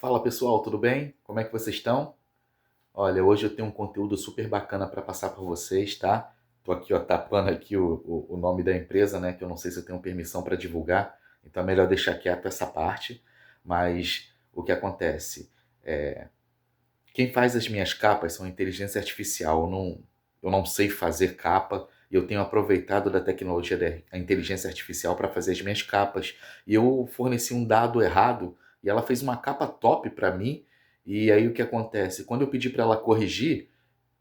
Fala pessoal, tudo bem? Como é que vocês estão? Olha, hoje eu tenho um conteúdo super bacana para passar para vocês, tá? Tô aqui, ó, tapando aqui o nome da empresa, né? Que eu não sei se eu tenho permissão para divulgar, então é melhor deixar quieto essa parte. Mas o que acontece? Quem faz as minhas capas são inteligência artificial. Eu não sei fazer capa e eu tenho aproveitado da tecnologia da inteligência artificial para fazer as minhas capas. E eu forneci um dado errado e ela fez uma capa top para mim. E aí o que acontece? Quando eu pedi para ela corrigir,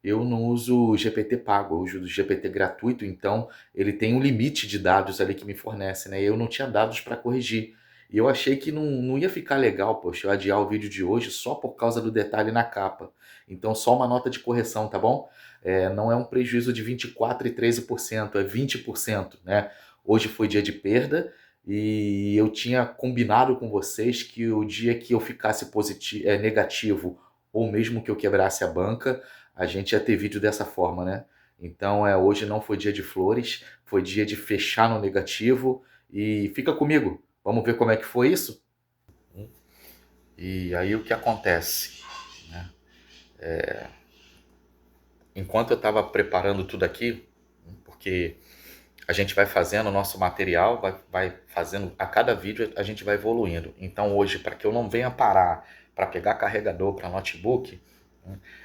eu não uso o GPT pago, eu uso o GPT gratuito, então ele tem um limite de dados ali que me fornece, né? E eu não tinha dados para corrigir. E eu achei que não ia ficar legal, poxa, eu adiar o vídeo de hoje só por causa do detalhe na capa. Então, só uma nota de correção, tá bom? Não é um prejuízo de 24 e 13%, é 20%, né? Hoje foi dia de perda e eu tinha combinado com vocês que o dia que eu ficasse negativo ou mesmo que eu quebrasse a banca, a gente ia ter vídeo dessa forma, né? Então, hoje não foi dia de flores, foi dia de fechar no negativo e fica comigo. Vamos ver como é que foi isso? E aí o que acontece? Enquanto eu estava preparando tudo aqui, porque a gente vai fazendo o nosso material, vai fazendo, a cada vídeo a gente vai evoluindo. Então hoje, para que eu não venha parar para pegar carregador para notebook,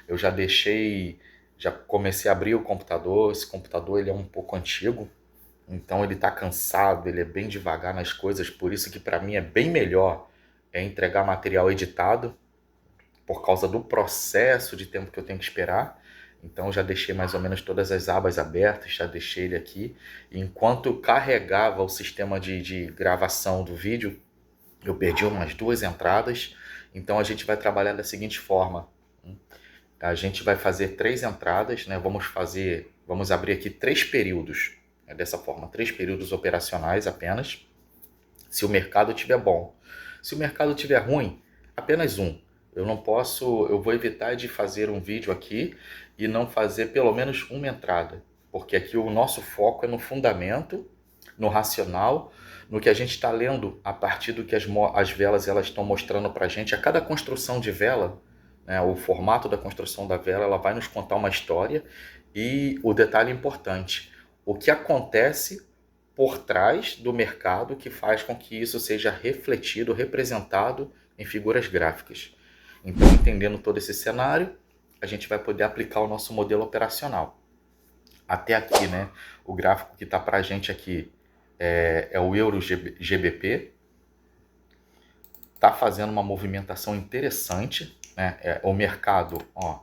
eu já comecei a abrir o computador. Esse computador ele é um pouco antigo, então ele está cansado, ele é bem devagar nas coisas, por isso que para mim é bem melhor entregar material editado, por causa do processo de tempo que eu tenho que esperar. Então já deixei mais ou menos todas as abas abertas, já deixei ele aqui. E enquanto eu carregava o sistema de gravação do vídeo, eu perdi umas duas entradas. Então a gente vai trabalhar da seguinte forma. A gente vai fazer três entradas, né? Vamos abrir aqui três períodos, né? Dessa forma, três períodos operacionais apenas. Se o mercado estiver bom. Se o mercado estiver ruim, apenas um. Eu vou evitar de fazer um vídeo aqui e não fazer pelo menos uma entrada, porque aqui o nosso foco é no fundamento, no racional, no que a gente está lendo a partir do que as velas elas estão mostrando para a gente. A cada construção de vela, né, o formato da construção da vela, ela vai nos contar uma história e o detalhe importante, o que acontece por trás do mercado que faz com que isso seja refletido, representado em figuras gráficas. Então, entendendo todo esse cenário, a gente vai poder aplicar o nosso modelo operacional. Até aqui, né, o gráfico que está para a gente aqui é o Euro GBP, está fazendo uma movimentação interessante, né? O mercado, ó,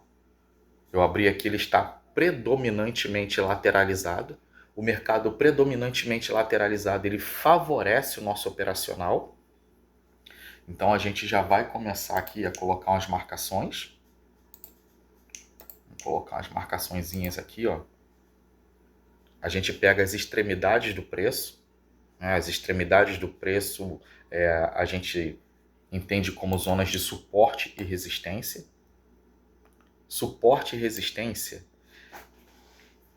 eu abri aqui, ele está predominantemente lateralizado. O mercado predominantemente lateralizado, ele favorece o nosso operacional. Então a gente já vai começar aqui a colocar umas marcações. Vou colocar umas marcaçõezinhas aqui, ó. A gente pega as extremidades do preço, né? As extremidades do preço a gente entende como zonas de suporte e resistência. Suporte e resistência,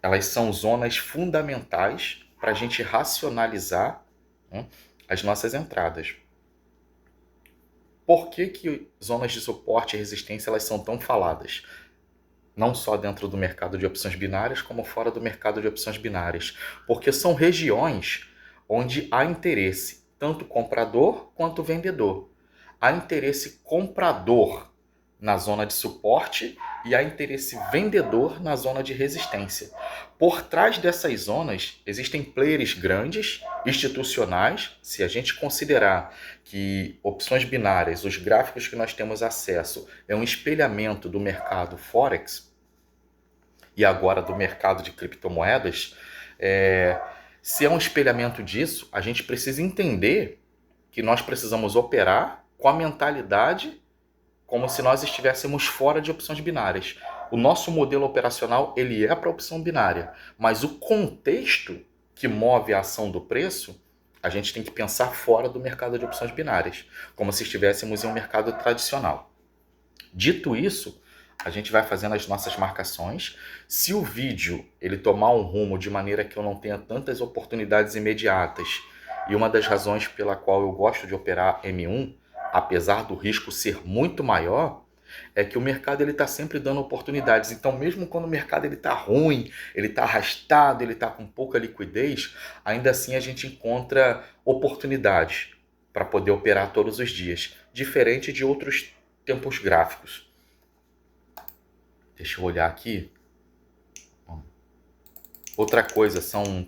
elas são zonas fundamentais para a gente racionalizar, né, as nossas entradas. Por que zonas de suporte e resistência elas são tão faladas? Não só dentro do mercado de opções binárias, como fora do mercado de opções binárias. Porque são regiões onde há interesse, tanto comprador quanto vendedor. Há interesse comprador na zona de suporte e há interesse vendedor na zona de resistência. Por trás dessas zonas existem players grandes, institucionais. Se a gente considerar que opções binárias, os gráficos que nós temos acesso, é um espelhamento do mercado Forex e agora do mercado de criptomoedas, se é um espelhamento disso, a gente precisa entender que nós precisamos operar com a mentalidade como se nós estivéssemos fora de opções binárias. O nosso modelo operacional ele é para a opção binária, mas o contexto que move a ação do preço, a gente tem que pensar fora do mercado de opções binárias, como se estivéssemos em um mercado tradicional. Dito isso, a gente vai fazendo as nossas marcações. Se o vídeo ele tomar um rumo de maneira que eu não tenha tantas oportunidades imediatas, e uma das razões pela qual eu gosto de operar M1 apesar do risco ser muito maior, é que o mercado ele está sempre dando oportunidades. Então, mesmo quando o mercado ele está ruim, ele está arrastado, ele está com pouca liquidez, ainda assim a gente encontra oportunidades para poder operar todos os dias, diferente de outros tempos gráficos. Deixa eu olhar aqui. Outra coisa, são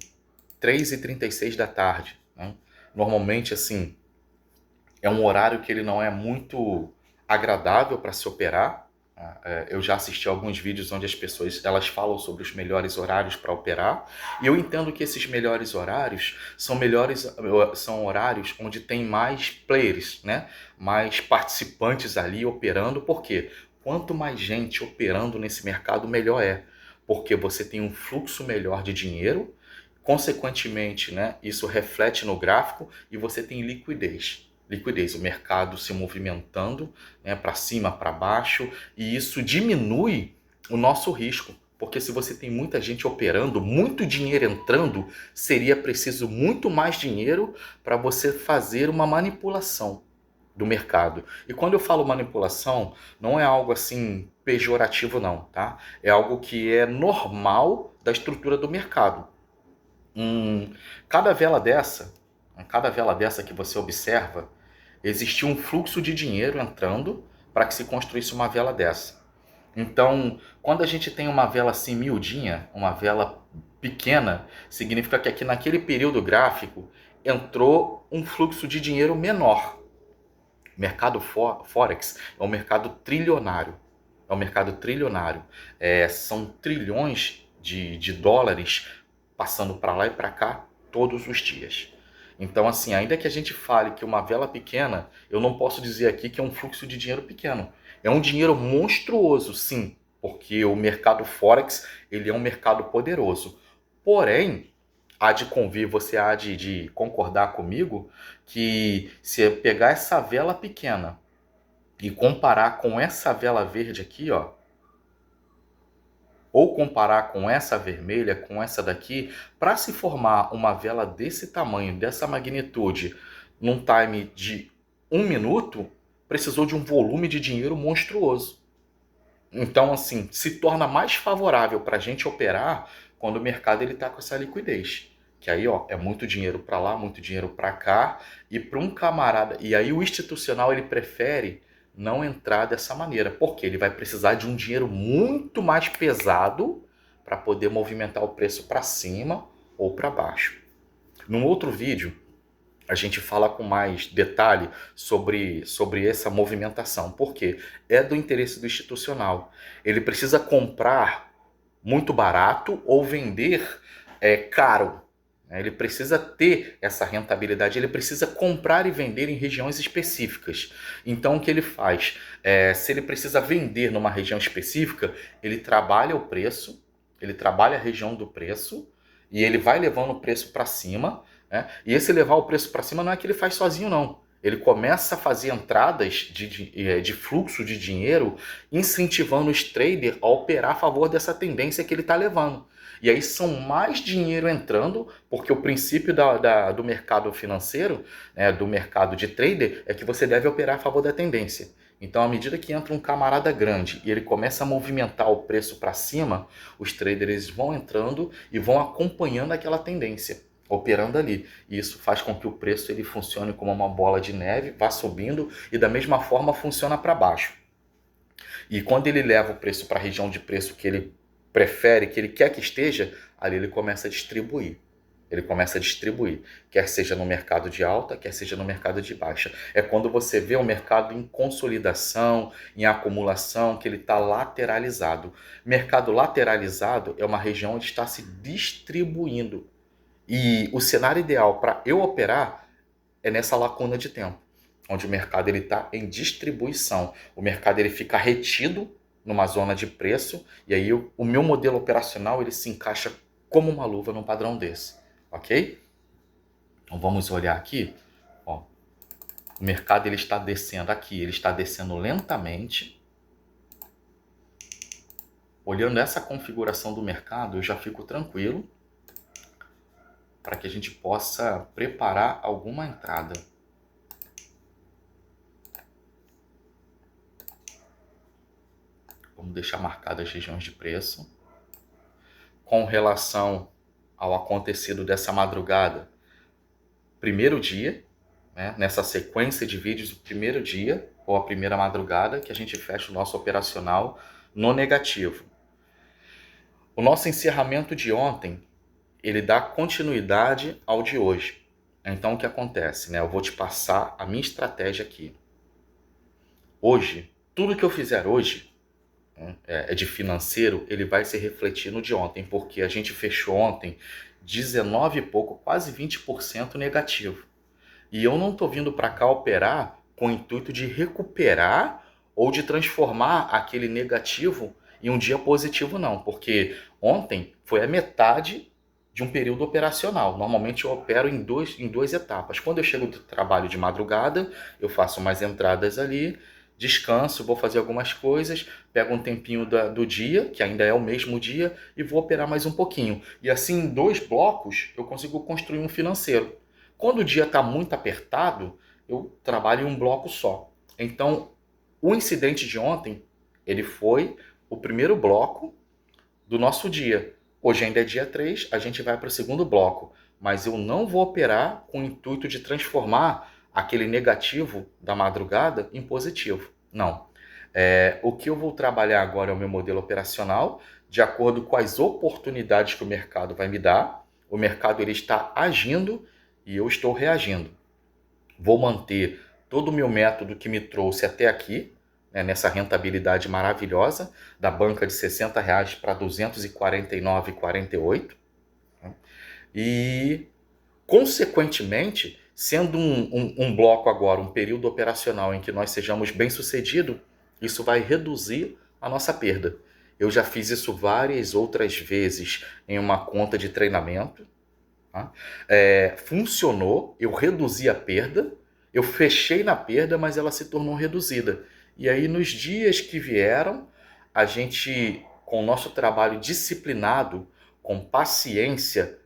3h36 da tarde, né? Normalmente, assim, é um horário que ele não é muito agradável para se operar. Eu já assisti alguns vídeos onde as pessoas elas falam sobre os melhores horários para operar, e eu entendo que esses melhores horários são horários onde tem mais players, né? Mais participantes ali operando, porque quanto mais gente operando nesse mercado, melhor é, porque você tem um fluxo melhor de dinheiro, consequentemente, né, isso reflete no gráfico e você tem liquidez, o mercado se movimentando, né, para cima, para baixo, e isso diminui o nosso risco. Porque se você tem muita gente operando, muito dinheiro entrando, seria preciso muito mais dinheiro para você fazer uma manipulação do mercado. E quando eu falo manipulação, não é algo assim pejorativo não, tá? É algo que é normal da estrutura do mercado. Hum, cada vela dessa, cada vela dessa que você observa, existia um fluxo de dinheiro entrando para que se construísse uma vela dessa. Então, quando a gente tem uma vela assim miudinha, uma vela pequena, significa que aqui naquele período gráfico entrou um fluxo de dinheiro menor. O mercado Forex é um mercado trilionário. É um mercado trilionário. São trilhões de dólares passando para lá e para cá todos os dias. Então, assim, ainda que a gente fale que uma vela pequena, eu não posso dizer aqui que é um fluxo de dinheiro pequeno. É um dinheiro monstruoso, sim, porque o mercado Forex ele é um mercado poderoso. Porém, você há de concordar comigo que se eu pegar essa vela pequena e comparar com essa vela verde aqui, ó, ou comparar com essa vermelha, com essa daqui, para se formar uma vela desse tamanho, dessa magnitude, num time de 1 minuto, precisou de um volume de dinheiro monstruoso. Então, assim, se torna mais favorável para a gente operar quando o mercado ele está com essa liquidez. Que aí, ó, é muito dinheiro para lá, muito dinheiro para cá, e para um camarada. E aí o institucional ele prefere não entrar dessa maneira, porque ele vai precisar de um dinheiro muito mais pesado para poder movimentar o preço para cima ou para baixo. Num outro vídeo, a gente fala com mais detalhe sobre essa movimentação, porque é do interesse do institucional. Ele precisa comprar muito barato ou vender caro. Ele precisa ter essa rentabilidade, ele precisa comprar e vender em regiões específicas. Então, o que ele faz? Se ele precisa vender numa região específica, ele trabalha o preço, ele trabalha a região do preço e ele vai levando o preço para cima, né? E esse levar o preço para cima não é que ele faz sozinho, não. Ele começa a fazer entradas de fluxo de dinheiro, incentivando os traders a operar a favor dessa tendência que ele está levando. E aí são mais dinheiro entrando, porque o princípio do mercado financeiro, né, do mercado de trader, é que você deve operar a favor da tendência. Então, à medida que entra um camarada grande e ele começa a movimentar o preço para cima, os traders vão entrando e vão acompanhando aquela tendência, operando ali. E isso faz com que o preço ele funcione como uma bola de neve, vá subindo e da mesma forma funciona para baixo. E quando ele leva o preço para a região de preço que ele prefere, que ele quer que esteja, ali ele começa a distribuir. Ele começa a distribuir, quer seja no mercado de alta, quer seja no mercado de baixa. É quando você vê o mercado em consolidação, em acumulação, que ele está lateralizado. Mercado lateralizado é uma região onde está se distribuindo. E o cenário ideal para eu operar é nessa lacuna de tempo, onde o mercado está em distribuição. O mercado ele fica retido numa zona de preço, e aí o meu modelo operacional ele se encaixa como uma luva num padrão desse, ok? Então vamos olhar aqui. Ó, o mercado ele está descendo aqui, ele está descendo lentamente. Olhando essa configuração do mercado, eu já fico tranquilo para que a gente possa preparar alguma entrada. Vamos deixar marcadas as regiões de preço. Com relação ao acontecido dessa madrugada, primeiro dia, né, nessa sequência de vídeos, o primeiro dia ou a primeira madrugada que a gente fecha o nosso operacional no negativo. O nosso encerramento de ontem, ele dá continuidade ao de hoje. Então o que acontece, né? Eu vou te passar a minha estratégia aqui. Hoje, tudo que eu fizer hoje, né, de financeiro, ele vai se refletir no de ontem, porque a gente fechou ontem 19 e pouco, quase 20% negativo. E eu não estou vindo para cá operar com o intuito de recuperar ou de transformar aquele negativo em um dia positivo, não. Porque ontem foi a metade de um período operacional. Normalmente eu opero em duas etapas. Quando eu chego do trabalho de madrugada, eu faço umas entradas ali, descanso, vou fazer algumas coisas, pego um tempinho do dia, que ainda é o mesmo dia, e vou operar mais um pouquinho. E assim, em 2 blocos, eu consigo construir um financeiro. Quando o dia está muito apertado, eu trabalho em um bloco só. Então, o incidente de ontem, ele foi o primeiro bloco do nosso dia. Hoje ainda é dia 3, a gente vai para o segundo bloco. Mas eu não vou operar com o intuito de transformar aquele negativo da madrugada em positivo. Não. O que eu vou trabalhar agora é o meu modelo operacional, de acordo com as oportunidades que o mercado vai me dar. O mercado ele está agindo e eu estou reagindo. Vou manter todo o meu método que me trouxe até aqui, né, nessa rentabilidade maravilhosa, da banca de R$60 para R$ 249,48. Né? E, consequentemente, sendo um bloco agora, um período operacional em que nós sejamos bem-sucedidos, isso vai reduzir a nossa perda. Eu já fiz isso várias outras vezes em uma conta de treinamento. Tá? Funcionou, eu reduzi a perda, eu fechei na perda, mas ela se tornou reduzida. E aí, nos dias que vieram, a gente, com o nosso trabalho disciplinado, com paciência,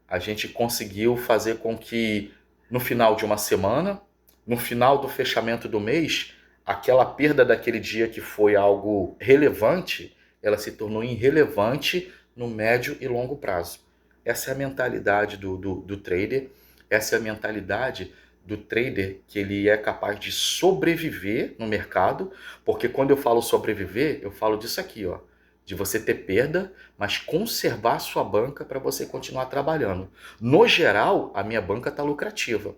a gente conseguiu fazer com que, no final de uma semana, no final do fechamento do mês, aquela perda daquele dia que foi algo relevante, ela se tornou irrelevante no médio e longo prazo. Essa é a mentalidade do trader, essa é a mentalidade do trader que ele é capaz de sobreviver no mercado, porque quando eu falo sobreviver, eu falo disso aqui, ó, de você ter perda, mas conservar a sua banca para você continuar trabalhando. No geral, a minha banca está lucrativa.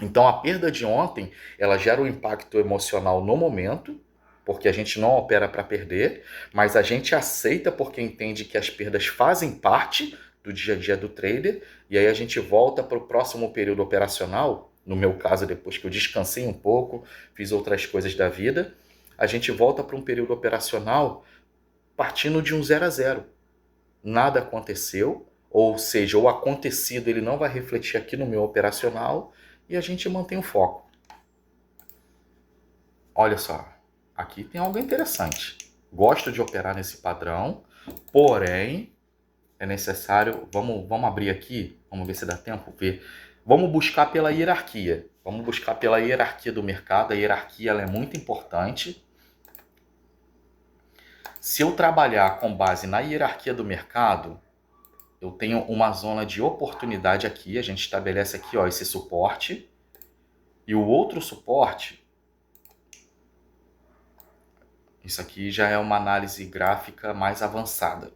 Então a perda de ontem, ela gera um impacto emocional no momento, porque a gente não opera para perder, mas a gente aceita porque entende que as perdas fazem parte do dia a dia do trader, e aí a gente volta para o próximo período operacional, no meu caso, depois que eu descansei um pouco, fiz outras coisas da vida, a gente volta para um período operacional partindo de um 0 a 0. Nada aconteceu, ou seja, o acontecido ele não vai refletir aqui no meu operacional, e a gente mantém o foco. Olha só, aqui tem algo interessante. Gosto de operar nesse padrão, porém é necessário, vamos abrir aqui, vamos ver se dá tempo, ver. Vamos buscar pela hierarquia. Vamos buscar pela hierarquia do mercado. A hierarquia ela é muito importante. Se eu trabalhar com base na hierarquia do mercado, eu tenho uma zona de oportunidade aqui. A gente estabelece aqui, ó, esse suporte. E o outro suporte, isso aqui já é uma análise gráfica mais avançada.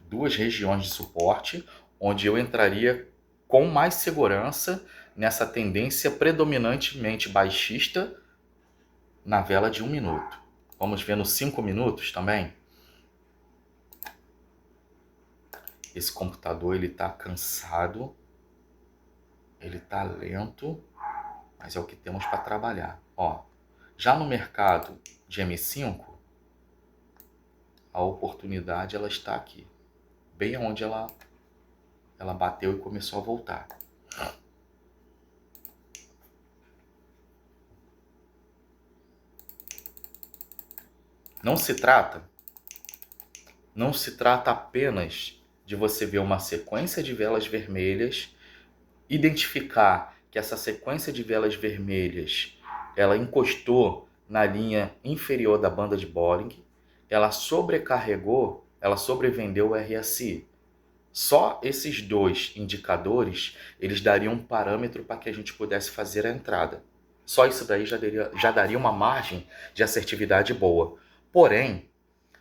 2 regiões de suporte, onde eu entraria com mais segurança nessa tendência predominantemente baixista na vela de 1 minuto. Vamos ver nos 5 minutos também. Esse computador ele está cansado, ele está lento, mas é o que temos para trabalhar. Ó, já no mercado de M5, a oportunidade ela está aqui, bem onde ela bateu e começou a voltar. Não se trata apenas de você ver uma sequência de velas vermelhas, identificar que essa sequência de velas vermelhas ela encostou na linha inferior da banda de Bollinger, ela sobrecarregou, ela sobrevendeu o RSI. Só esses dois indicadores, eles dariam um parâmetro para que a gente pudesse fazer a entrada. Só isso daí já daria uma margem de assertividade boa. Porém,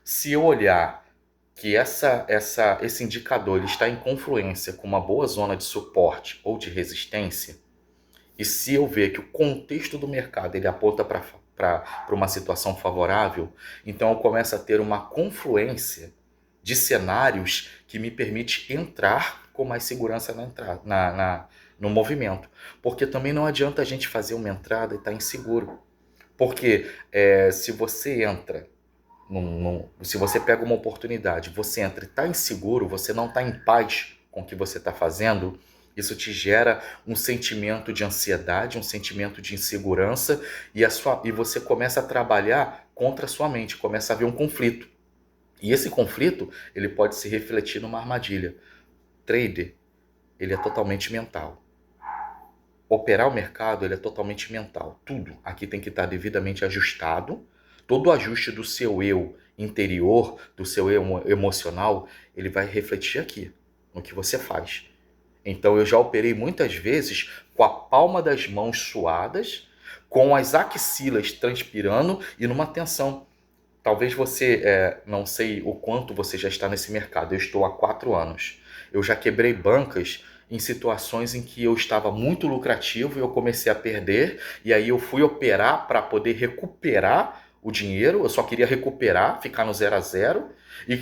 se eu olhar que esse indicador ele está em confluência com uma boa zona de suporte ou de resistência, e se eu ver que o contexto do mercado ele aponta para uma situação favorável, então eu começo a ter uma confluência de cenários que me permite entrar com mais segurança no movimento. Porque também não adianta a gente fazer uma entrada e estar inseguro. Porque se você entra, se você pega uma oportunidade, você entra e está inseguro, você não está em paz com o que você está fazendo, isso te gera um sentimento de ansiedade, um sentimento de insegurança e você começa a trabalhar contra a sua mente, começa a haver um conflito. E esse conflito ele pode se refletir numa armadilha. Trader, ele é totalmente mental. Operar o mercado ele é totalmente mental. Tudo aqui tem que estar devidamente ajustado. Todo o ajuste do seu eu interior, do seu eu emocional, ele vai refletir aqui, no que você faz. Então eu já operei muitas vezes com a palma das mãos suadas, com as axilas transpirando e numa tensão. Talvez você, não sei o quanto você já está nesse mercado, eu estou há 4 anos. Eu já quebrei bancas em situações em que eu estava muito lucrativo e eu comecei a perder, e aí eu fui operar para poder recuperar o dinheiro, eu só queria recuperar, ficar no 0 a 0, e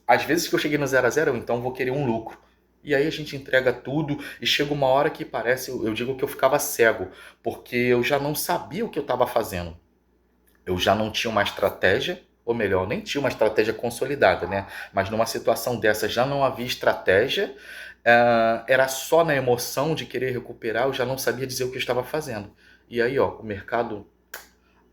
às vezes que eu cheguei no 0 a 0, eu então vou querer um lucro. E aí a gente entrega tudo e chega uma hora que parece, eu digo que eu ficava cego, porque eu já não sabia o que eu estava fazendo. Eu já não tinha uma estratégia, ou melhor, nem tinha uma estratégia consolidada, né? Mas numa situação dessa já não havia estratégia, era só na emoção de querer recuperar, eu já não sabia dizer o que eu estava fazendo. E aí, ó, o mercado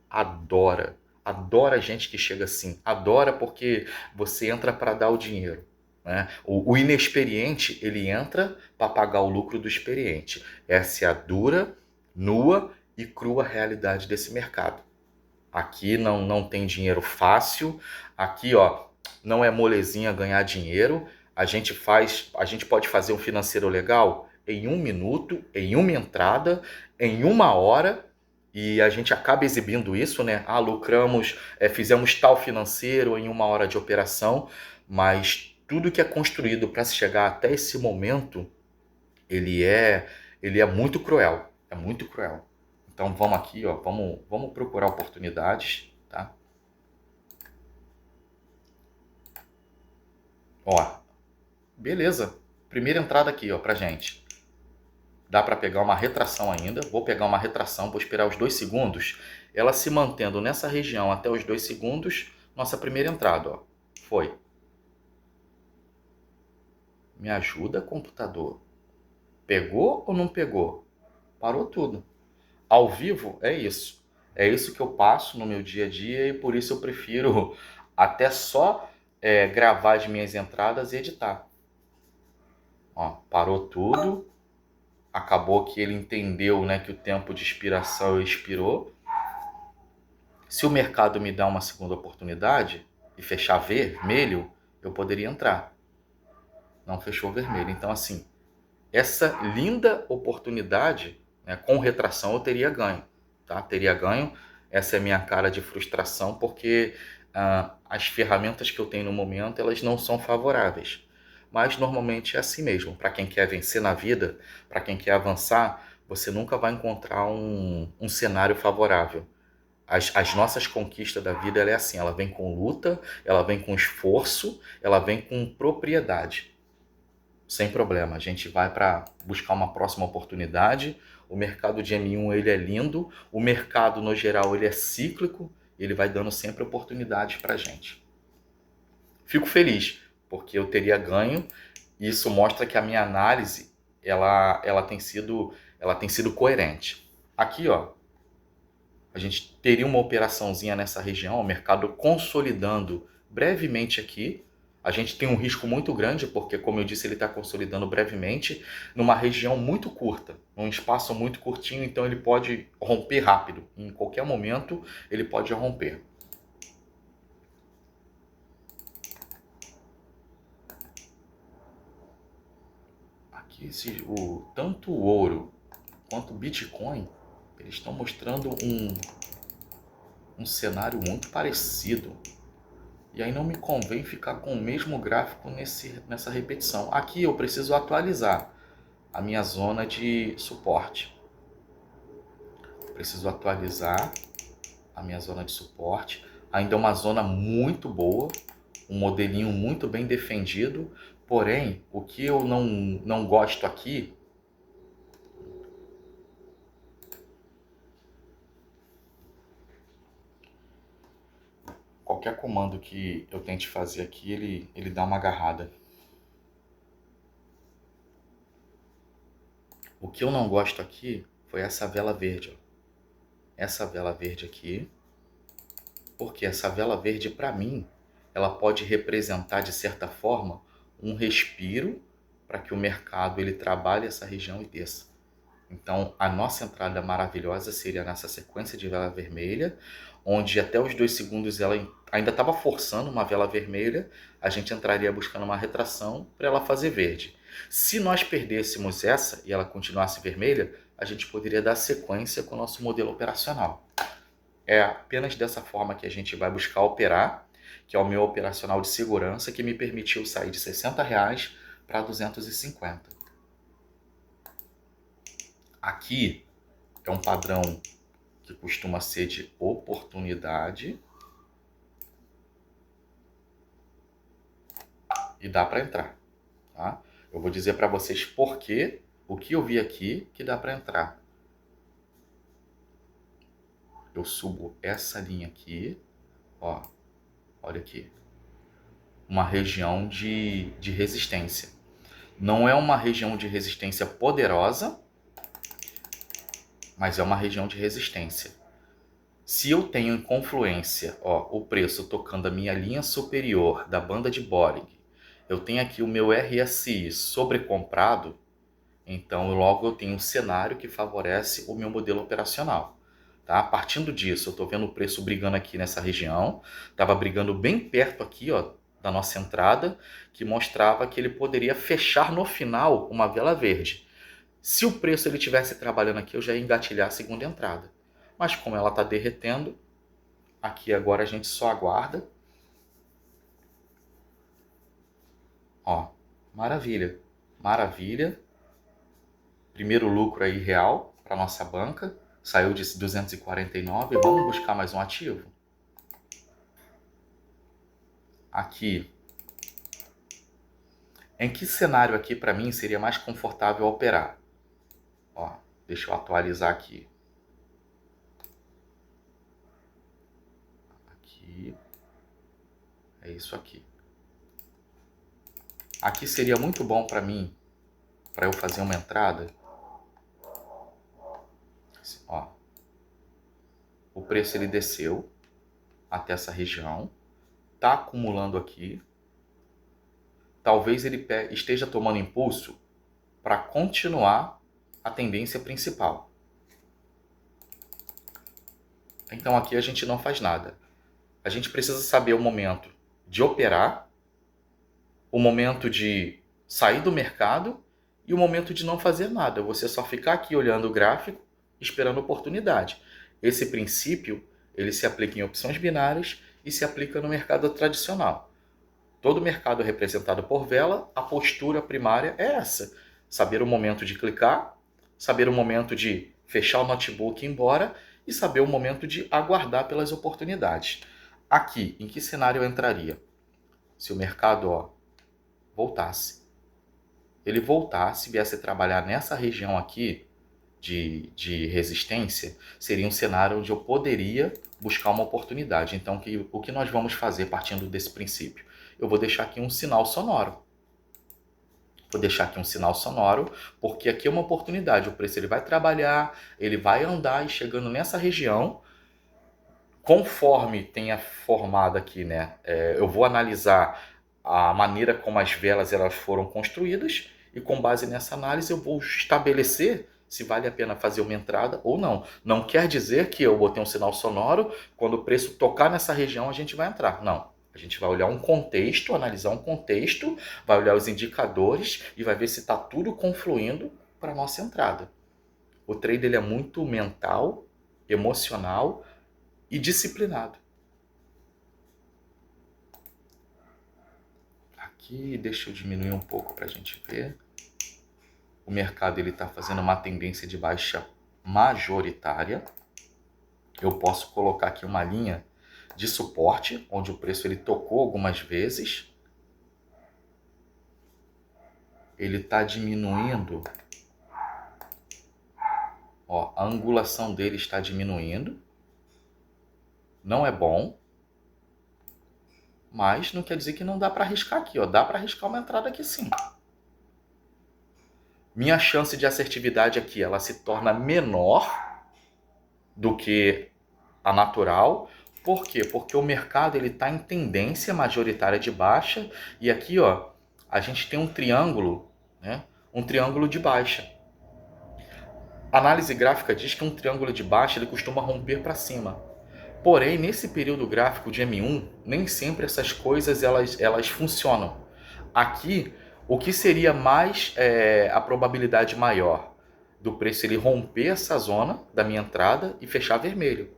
adora gente que chega assim, adora porque você entra para dar o dinheiro. Né? O inexperiente, ele entra para pagar o lucro do experiente. Essa é a dura, nua e crua realidade desse mercado. Aqui não tem dinheiro fácil. Aqui, ó, não é molezinha ganhar dinheiro. A gente pode fazer um financeiro legal em 1 minuto, em uma entrada, em 1 hora, e a gente acaba exibindo isso, né? Ah, lucramos, fizemos tal financeiro em 1 hora de operação, mas tudo que é construído para se chegar até esse momento, ele é, ele é muito cruel. É muito cruel. Então vamos aqui, ó, vamos procurar oportunidades, tá? Ó, beleza. Primeira entrada aqui, ó, pra gente. Dá para pegar uma retração ainda. Vou pegar uma retração, vou esperar os 2 segundos. Ela se mantendo nessa região até os 2 segundos, nossa primeira entrada, ó. Foi. Me ajuda, computador. Pegou ou não pegou? Parou tudo. Ao vivo é isso. É isso que eu passo no meu dia a dia e por isso eu prefiro até só gravar as minhas entradas e editar. Ó, parou tudo. Acabou que ele entendeu, né, que o tempo de expiração expirou. Se o mercado me dá uma segunda oportunidade e fechar vermelho, eu poderia entrar. Não fechou vermelho. Então, assim, essa linda oportunidade, né, com retração eu teria ganho, tá? Teria ganho. Essa é a minha cara de frustração porque as ferramentas que eu tenho no momento elas não são favoráveis. Mas normalmente é assim mesmo. Para quem quer vencer na vida, para quem quer avançar, você nunca vai encontrar um cenário favorável. As nossas conquistas da vida ela é assim, ela vem com luta, ela vem com esforço, ela vem com propriedade. Sem problema, a gente vai para buscar uma próxima oportunidade. O mercado de M1 ele é lindo, o mercado no geral ele é cíclico, ele vai dando sempre oportunidades para a gente. Fico feliz, porque eu teria ganho, e isso mostra que a minha análise ela tem sido coerente. Aqui, ó, a gente teria uma operaçãozinha nessa região, o mercado consolidando brevemente aqui, A gente tem um risco muito grande porque, como eu disse, ele está consolidando brevemente numa região muito curta, num espaço muito curtinho, então ele pode romper rápido. Em qualquer momento ele pode romper. Aqui, tanto o ouro quanto o Bitcoin, eles estão mostrando um cenário muito parecido. E aí não me convém ficar com o mesmo gráfico nessa repetição. Aqui eu preciso atualizar a minha zona de suporte. Preciso atualizar a minha zona de suporte. Ainda é uma zona muito boa, um modelinho muito bem defendido. Porém, o que eu não gosto aqui... Qualquer comando que eu tente fazer aqui, ele dá uma agarrada. O que eu não gosto aqui foi essa vela verde. Ó. Essa vela verde aqui. Porque essa vela verde, para mim, ela pode representar, de certa forma, um respiro para que o mercado ele trabalhe essa região e desça. Então, a nossa entrada maravilhosa seria nessa sequência de vela vermelha, onde até os 2 segundos ela ainda estava forçando uma vela vermelha, a gente entraria buscando uma retração para ela fazer verde. Se nós perdêssemos essa e ela continuasse vermelha, a gente poderia dar sequência com o nosso modelo operacional. É apenas dessa forma que a gente vai buscar operar, que é o meu operacional de segurança, que me permitiu sair de R$60 para 250. Aqui é um padrão que costuma ser de oportunidade e dá para entrar. Tá? Eu vou dizer para vocês por quê, o que eu vi aqui que dá para entrar. Eu subo essa linha aqui, ó, olha aqui, uma região de resistência. Não é uma região de resistência poderosa, mas é uma região de resistência. Se eu tenho em confluência, ó, o preço tocando a minha linha superior da banda de Bollinger, eu tenho aqui o meu RSI sobrecomprado, então logo eu tenho um cenário que favorece o meu modelo operacional. Tá? Partindo disso, eu estou vendo o preço brigando aqui nessa região, estava brigando bem perto aqui, ó, da nossa entrada, que mostrava que ele poderia fechar no final uma vela verde. Se o preço ele estivesse trabalhando aqui, eu já ia engatilhar a segunda entrada. Mas como ela está derretendo, aqui agora a gente só aguarda. Ó, maravilha, maravilha. Primeiro lucro aí real para nossa banca. Saiu de 249. Vamos buscar mais um ativo. Aqui. Em que cenário aqui para mim seria mais confortável operar? Ó, deixa eu atualizar aqui. Aqui. É isso aqui. Aqui seria muito bom para mim, para eu fazer uma entrada. Ó, o preço ele desceu até essa região, tá acumulando aqui. Talvez ele esteja tomando impulso para continuar a tendência principal. Então aqui a gente não faz nada. A gente precisa saber o momento de operar, o momento de sair do mercado e o momento de não fazer nada. Você só ficar aqui olhando o gráfico, esperando oportunidade. Esse princípio, ele se aplica em opções binárias e se aplica no mercado tradicional. Todo mercado é representado por vela, a postura primária é essa. Saber o momento de clicar, saber o momento de fechar o notebook e ir embora e saber o momento de aguardar pelas oportunidades. Aqui, em que cenário eu entraria? Se o mercado voltasse. Ele voltasse, viesse trabalhar nessa região aqui de resistência, seria um cenário onde eu poderia buscar uma oportunidade. Então, o que nós vamos fazer partindo desse princípio? Eu vou deixar aqui um sinal sonoro. Vou deixar aqui um sinal sonoro, porque aqui é uma oportunidade. O preço ele vai trabalhar, ele vai andar e chegando nessa região, conforme tenha formado aqui, né? Eu vou analisar a maneira como as velas elas foram construídas e com base nessa análise eu vou estabelecer se vale a pena fazer uma entrada ou não. Não quer dizer que eu botei um sinal sonoro, quando o preço tocar nessa região a gente vai entrar. Não. A gente vai olhar um contexto, analisar um contexto, vai olhar os indicadores e vai ver se está tudo confluindo para a nossa entrada. O trade ele é muito mental, emocional e disciplinado. Aqui, deixa eu diminuir um pouco para a gente ver. O mercado está fazendo uma tendência de baixa majoritária. Eu posso colocar aqui uma linha de suporte, onde o preço ele tocou algumas vezes. Ele está diminuindo. Ó, a angulação dele está diminuindo. Não é bom. Mas não quer dizer que não dá para arriscar aqui. Ó. Dá para arriscar uma entrada aqui sim. Minha chance de assertividade aqui ela se torna menor do que a natural. Por quê? Porque o mercado está em tendência majoritária de baixa. E aqui ó, a gente tem um triângulo, né? Um triângulo de baixa. A análise gráfica diz que um triângulo de baixa ele costuma romper para cima. Porém, nesse período gráfico de M1, nem sempre essas coisas elas funcionam. Aqui, o que seria mais a probabilidade maior do preço ele romper essa zona da minha entrada e fechar vermelho?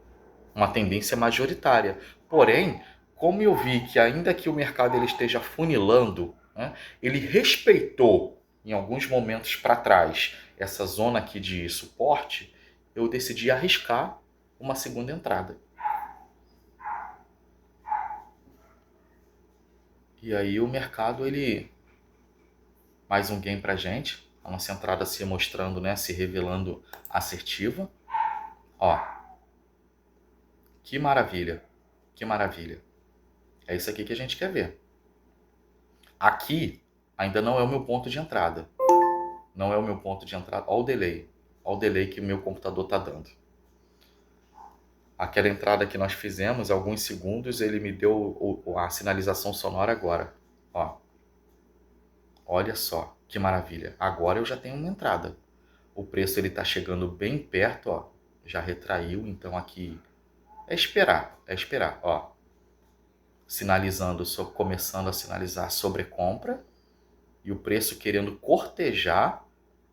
Uma tendência majoritária. Porém, como eu vi que ainda que o mercado ele esteja funilando, né, ele respeitou em alguns momentos para trás essa zona aqui de suporte, eu decidi arriscar uma segunda entrada. E aí o mercado, ele mais um gain pra gente. A nossa entrada se mostrando, né, se revelando assertiva. Ó. Que maravilha. Que maravilha. É isso aqui que a gente quer ver. Aqui ainda não é o meu ponto de entrada. Não é o meu ponto de entrada. Olha o delay. Olha o delay que o meu computador está dando. Aquela entrada que nós fizemos, alguns segundos, ele me deu a sinalização sonora agora. Ó. Olha só, que maravilha. Agora eu já tenho uma entrada. O preço ele está chegando bem perto, ó. Já retraiu, então aqui é esperar, ó. Sinalizando, começando a sinalizar sobrecompra e o preço querendo cortejar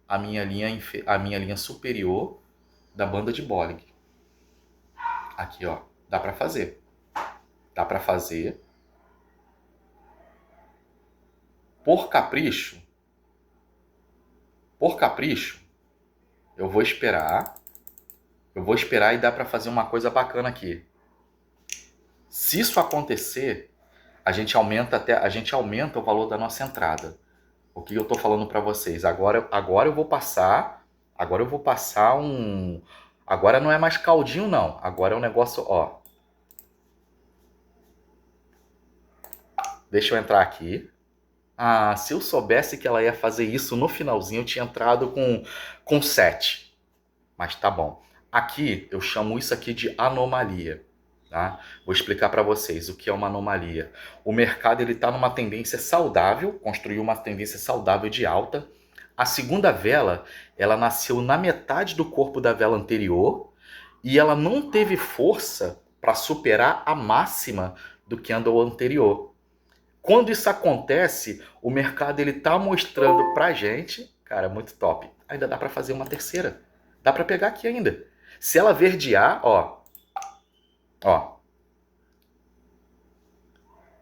a minha linha superior da banda de Bollinger. Aqui, ó, dá para fazer. Dá para fazer. Por capricho, eu vou esperar. E dá para fazer uma coisa bacana aqui. Se isso acontecer, a gente aumenta o valor da nossa entrada. O que eu estou falando para vocês? Agora eu vou passar um... Agora não é mais caldinho, não. Agora é um negócio, ó. Deixa eu entrar aqui. Ah, se eu soubesse que ela ia fazer isso no finalzinho, eu tinha entrado com 7. Mas tá bom. Aqui, eu chamo isso aqui de anomalia. Tá? Vou explicar para vocês o que é uma anomalia. O mercado está numa tendência saudável, construiu uma tendência saudável de alta. A segunda vela, ela nasceu na metade do corpo da vela anterior e ela não teve força para superar a máxima do candle anterior. Quando isso acontece, o mercado está mostrando para a gente, cara, muito top, ainda dá para fazer uma terceira. Dá para pegar aqui ainda. Se ela verdear, ó,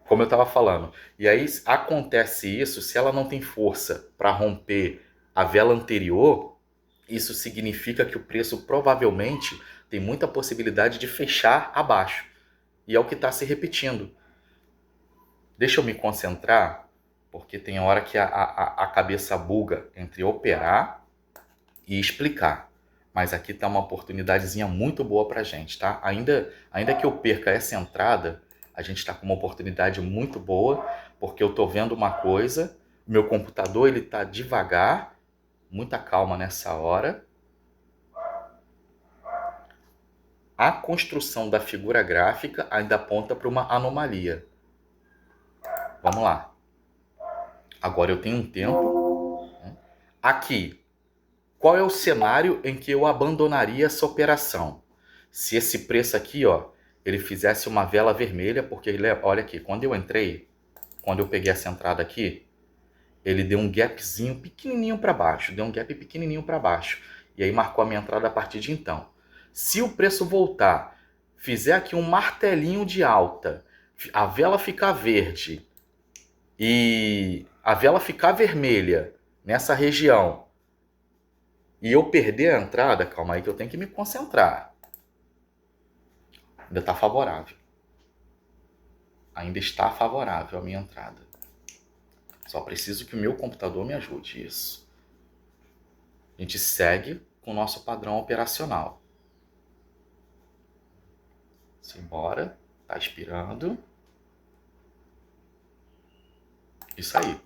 como eu estava falando, e aí acontece isso, se ela não tem força para romper a vela anterior, isso significa que o preço provavelmente tem muita possibilidade de fechar abaixo. E é o que está se repetindo. Deixa eu me concentrar, porque tem hora que a cabeça buga entre operar e explicar. Mas aqui está uma oportunidadezinha muito boa para a gente, tá? Ainda que eu perca essa entrada, a gente está com uma oportunidade muito boa, porque eu estou vendo uma coisa, meu computador ele está devagar, muita calma nessa hora. A construção da figura gráfica ainda aponta para uma anomalia. Vamos lá. Agora eu tenho um tempo, né? Aqui, qual é o cenário em que eu abandonaria essa operação? Se esse preço aqui, ó, ele fizesse uma vela vermelha, porque olha aqui, quando eu entrei, quando eu peguei essa entrada aqui, ele deu um gapzinho pequenininho para baixo, deu um gap pequenininho para baixo. E aí marcou a minha entrada a partir de então. Se o preço voltar, fizer aqui um martelinho de alta, a vela ficar verde e a vela ficar vermelha nessa região, e eu perder a entrada, calma aí que eu tenho que me concentrar. Ainda está favorável. Ainda está favorável a minha entrada. Só preciso que o meu computador me ajude. Isso. A gente segue com o nosso padrão operacional. Simbora. Tá expirando. Isso aí.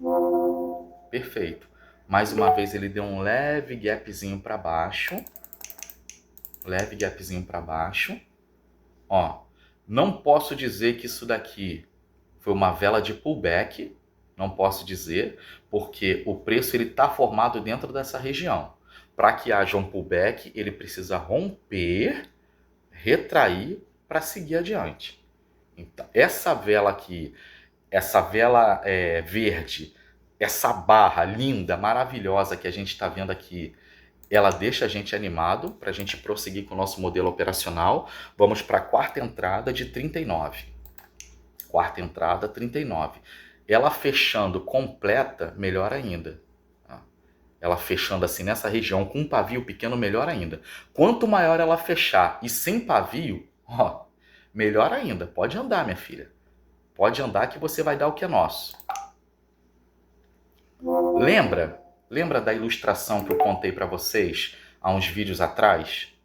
Perfeito. Mais uma vez ele deu um leve gapzinho para baixo. Leve gapzinho para baixo. Ó, não posso dizer que isso daqui foi uma vela de pullback. Não posso dizer, porque o preço ele está formado dentro dessa região. Para que haja um pullback, ele precisa romper, retrair para seguir adiante. Então, essa vela aqui, essa vela verde, essa barra linda, maravilhosa que a gente está vendo aqui, ela deixa a gente animado para a gente prosseguir com o nosso modelo operacional. Vamos para a quarta entrada de 39. Quarta entrada, 39. Ela fechando completa, melhor ainda. Ela fechando assim nessa região com um pavio pequeno, melhor ainda. Quanto maior ela fechar e sem pavio, ó, melhor ainda. Pode andar, minha filha. Pode andar que você vai dar o que é nosso. Lembra? Lembra da ilustração que eu contei para vocês há uns vídeos atrás?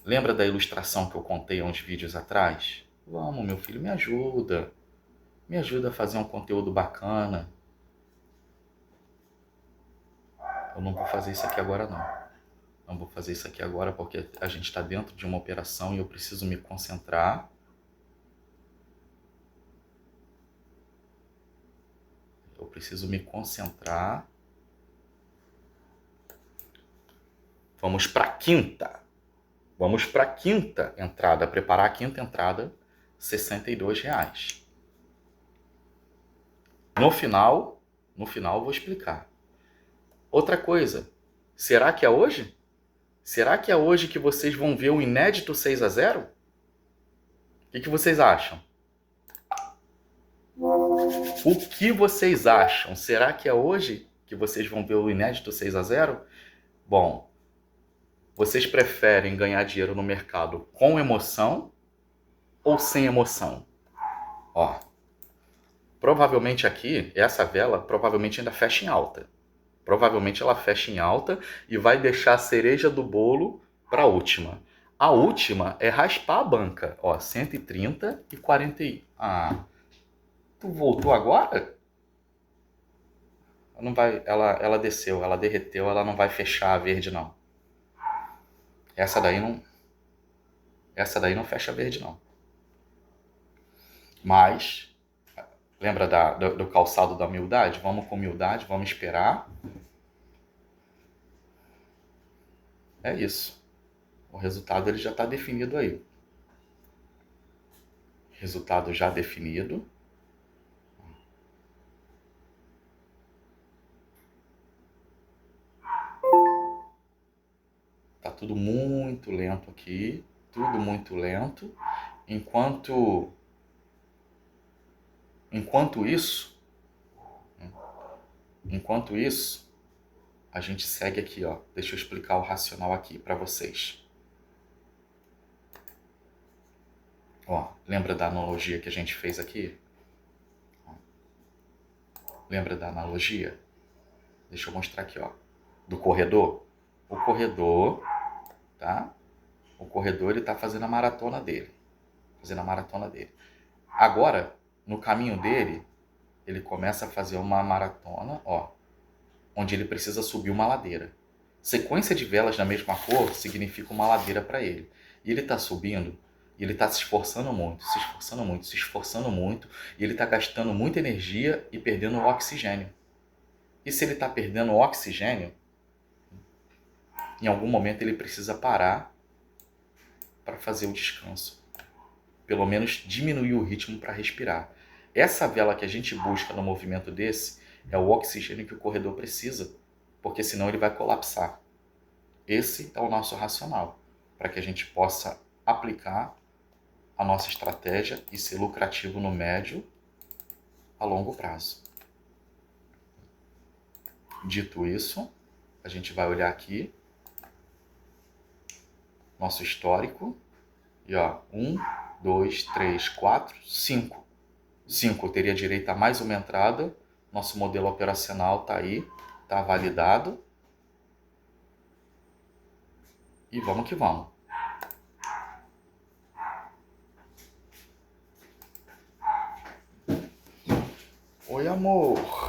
Lembra da ilustração que eu contei há uns vídeos atrás? Vamos, meu filho, me ajuda. Me ajuda a fazer um conteúdo bacana. Eu não vou fazer isso aqui agora, não. Não vou fazer isso aqui agora porque a gente está dentro de uma operação e eu preciso me concentrar. Eu preciso me concentrar. Vamos para a quinta. Vamos para a quinta entrada. Preparar a quinta entrada, R$ 62. No final eu vou explicar. Outra coisa, será que é hoje? Será que é hoje que vocês vão ver o inédito 6-0? O que vocês acham? O que vocês acham? Será que é hoje que vocês vão ver o inédito 6-0? Bom, vocês preferem ganhar dinheiro no mercado com emoção ou sem emoção? Ó, provavelmente aqui, essa vela provavelmente ainda fecha em alta. Provavelmente ela fecha em alta e vai deixar a cereja do bolo para a última. A última é raspar a banca. Ó, 130 e 40. Ah, tu voltou agora? Não vai, ela desceu, ela derreteu, ela não vai fechar a verde não. Essa daí não fecha a verde não. Mas lembra do calçado da humildade? Vamos com humildade, vamos esperar. É isso. O resultado ele já está definido aí. Resultado já definido. Tá tudo muito lento aqui, tudo muito lento. Enquanto isso, a gente segue aqui, ó. Deixa eu explicar o racional aqui para vocês. Ó, lembra da analogia que a gente fez aqui? Lembra da analogia? Deixa eu mostrar aqui, ó. Do corredor. O corredor, tá? O corredor, ele tá fazendo a maratona dele. Agora, no caminho dele, ele começa a fazer uma maratona, ó, onde ele precisa subir uma ladeira. Sequência de velas da mesma cor significa uma ladeira para ele. E ele está subindo E ele está se esforçando muito, se esforçando muito, se esforçando muito, e ele está gastando muita energia e perdendo o oxigênio. E se ele está perdendo o oxigênio, em algum momento ele precisa parar para fazer o descanso. Pelo menos diminuir o ritmo para respirar. Essa vela que a gente busca no movimento desse é o oxigênio que o corredor precisa, porque senão ele vai colapsar. Esse é o nosso racional, para que a gente possa aplicar a nossa estratégia e ser lucrativo no médio a longo prazo. Dito isso, a gente vai olhar aqui nosso histórico e ó, 1, 2, 3, 4, 5. 5, eu teria direito a mais uma entrada. Nosso modelo operacional está aí, está validado. E vamos que vamos. Oi, amor.